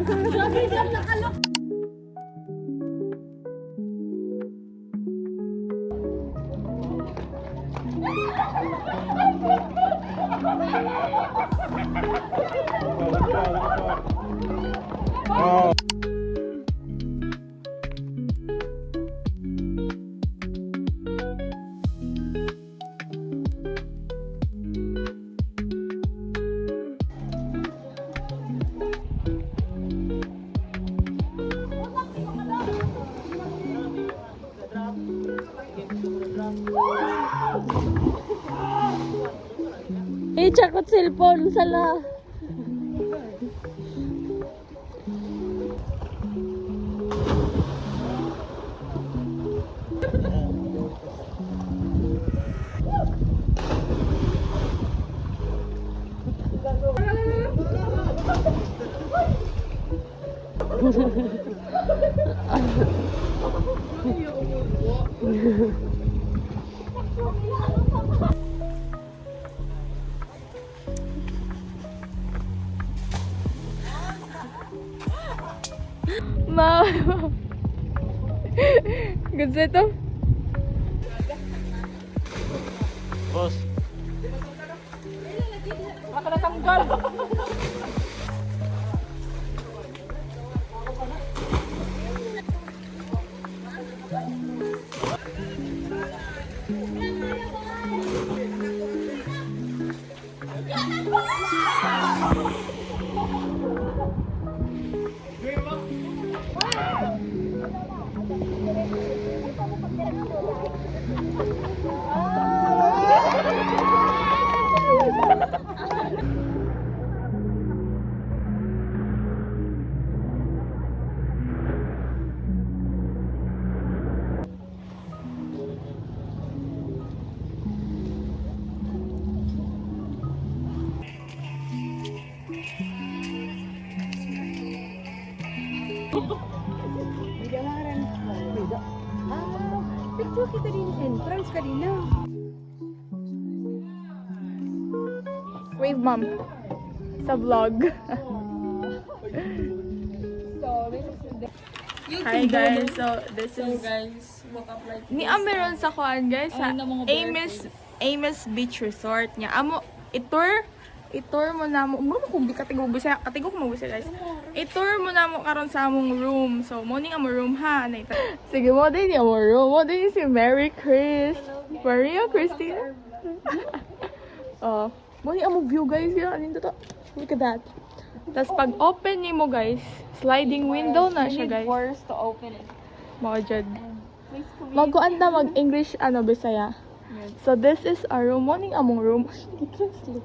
Grabe dyan, nakalok. Oh. Chakot cellphone sala. Ma. Ganda ito. Boss. Baka natanggal. Picture kita din entrance kanina. Wave mom sa vlog. Hi guys, so this is Guys, woke up like ni meron sa kuan guys sa Ay, na mga Amos Beach Resort niya. Amo itur mo na mo kung di katigo bisa ko magbisa guys. Itur mo na mo karon sa among room. So morning amo room ha. Sige mo din yung room. Mo din si Mary Chris. Maria Christina. Oh, morning amo view guys ya. Ano to? Look at that. Tapos pag open niyo mo guys, sliding window na siya guys. doors to open it. Mga dyan. Magkuan na mag-English, Bisaya. So, this is our room. Morning among room. Translate.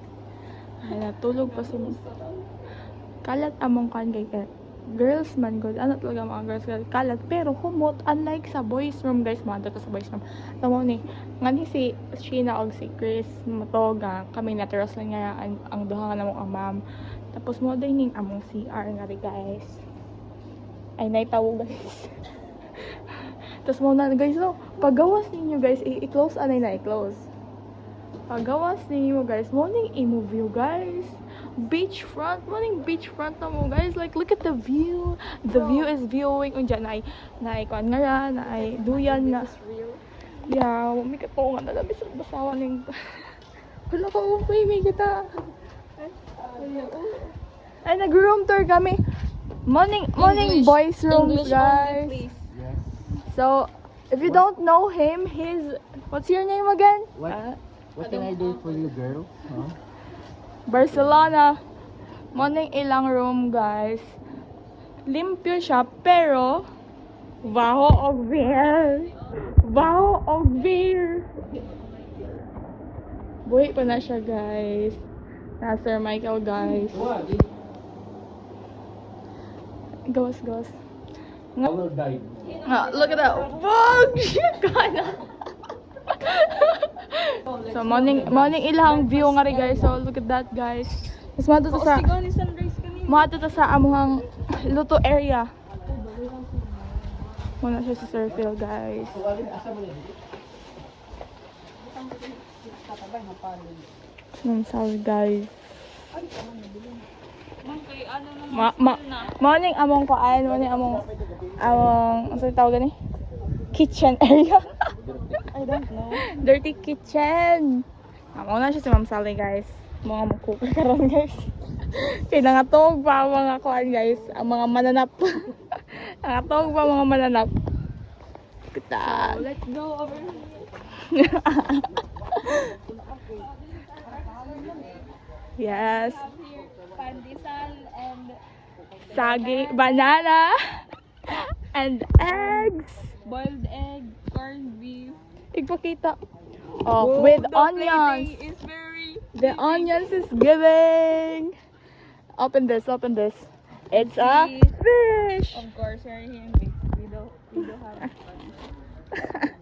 Ay, natulog pa si Miss. Kalat among kan kay girls man good. Ano talaga mga girls guys? Kalat. Pero humot. Unlike sa boys room guys. Mga dito sa boys room. Tama ni. Ngani si Sheena o si Chris. Matoga. Kami na-terrace lang nga ang duha nga namong ma'am. Tapos mo dining among CR nga rin guys. Ay, naitawo guys. Tapos mo na guys, no, paggawas ninyo guys, i-close anay na i-close. Paggawas ninyo guys, morning imo view guys. Beachfront, morning beachfront na mo guys. Like, look at the view. The view is viewing. Undiyan na ay kuan nga ra, na ay duyan na. Yeah, may katungan na labi sa basawa ning. Wala ka may kita. Ay, nag-room tour kami. Morning boys rooms, guys. Only, please. Yes. So, if you don't know him, what's your name again? What can I do for you, girl? Huh? Barcelona. Morning ilang room, guys. Limpyo siya, pero baho og beer. Baho og beer. Buhay pa na siya, guys. Na Sir Michael, guys. Ghost. I will die. Look at that. Wag! Kana. So, morning ilang view nga rin, guys. So, look at that, guys. Mas mato to sa Sigaw ni sunrise kanina. mato to sa amuhang luto area. Muna siya sa Surfil, guys. Sorry, guys. Man, kay ano nung Morning among kuan, morning among ano sa tawag ni? Kitchen area. I don't know. Dirty kitchen. Amo na siya si Ma'am Sally, guys. Mga mag-cook karon, guys. Kaya nangatog pa ang mga kuan, guys. Ang mga mananap. Nangatog pa ang mga mananap. Kita. Let's go over here. Yes. Here, pandesal and Saging, banana, and eggs. boiled egg, corned beef. Ipakita. Oh, with The onions. plating is very The onions is giving. Open this, open this. It's a fish. Of course, we're here in Big. We don't have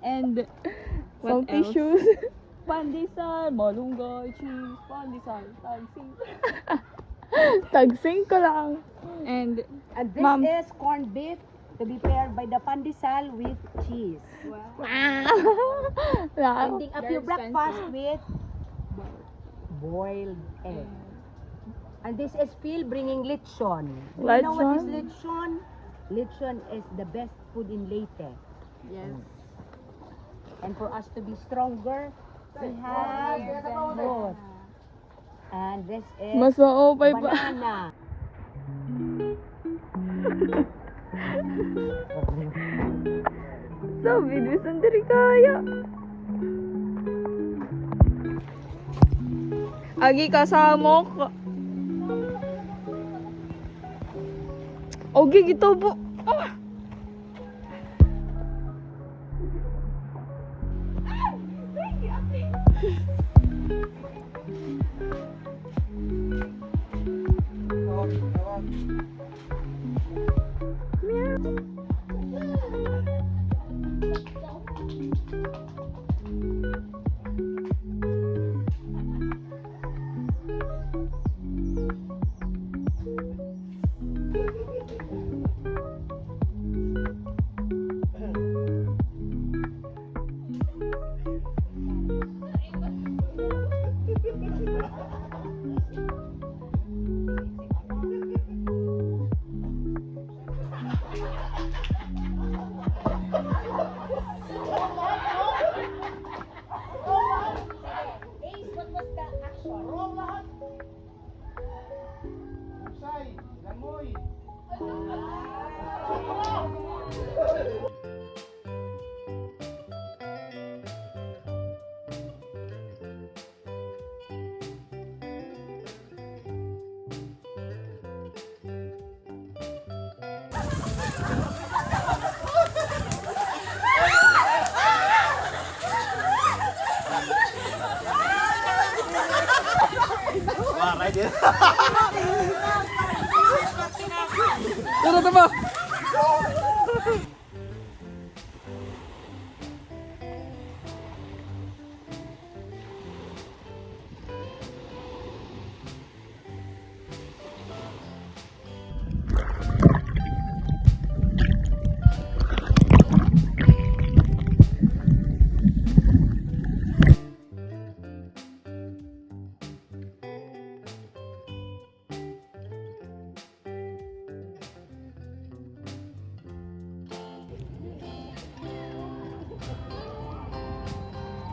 And Some what else? tissues. Pandesal, malunggay, cheese, pandesal, tagsing. Tagsing ko lang. And And this Ma'am. is corned beef to be paired by the pandesal with cheese. Wow. Ending up your breakfast with boiled egg. And this is Phil bringing lechon. Do you know what is lechon? Lechon is the best food in Leyte. yes, And for us to be stronger, we have both. And this is Mas maupay pa. banana. Sabi, bisan diri kaya. Agi kasamo ko. Ogi gitubo. Ah.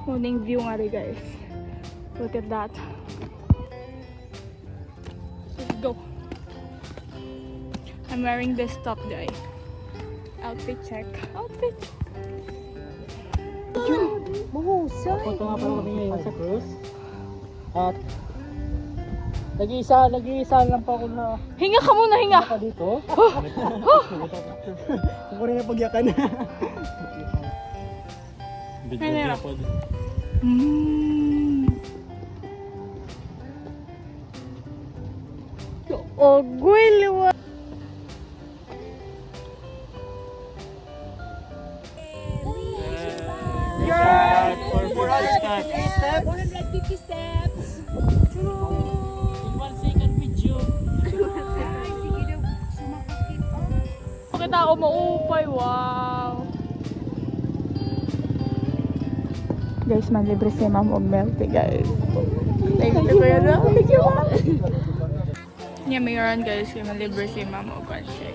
Morning view nga rin, guys. Look at that. Let's go. I'm wearing this top, guys. Outfit check. Outfit. Mahusay. Punta nga pala kami ngayon sa cruise. At nag-iisa lang pa ako na Hinga ka muna, hinga. pa dito. Ako rin yung pagyakan. Ay, Oh, liwa. For 450 steps. In 1 second video. Pakita ako maupay, wow. Guys, manlibre si Ma'am og milk tea, guys. Thank you, Kuya. Thank you, Ma'am. Niya mayroon guys, kaya malibre si mama o siya.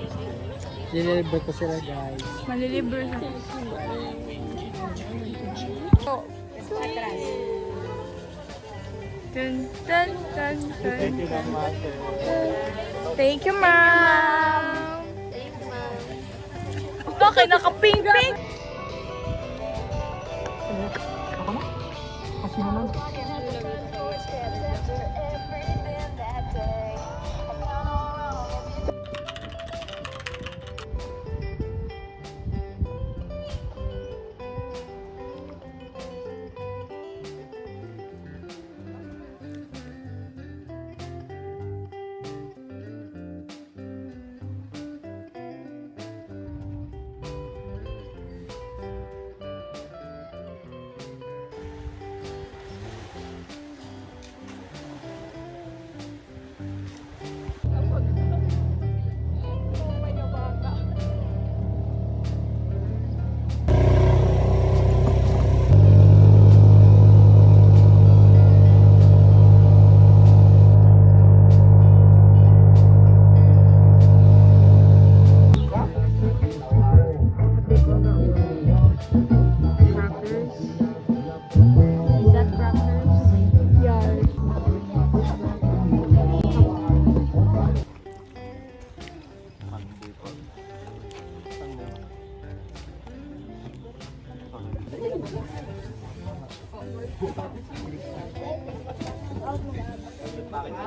Deliver ko sila guys. Malilibre siya. Dun, dun, dun, dun. Thank you very much. Thank you, ma'am. Bakit naka-pink-pink? Kasi naman.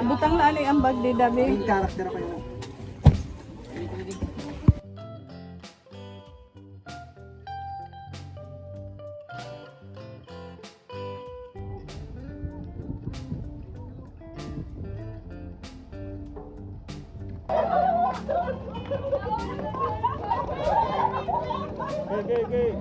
Butang na ano ang bag di dabi. Yung character ako yun. Okay.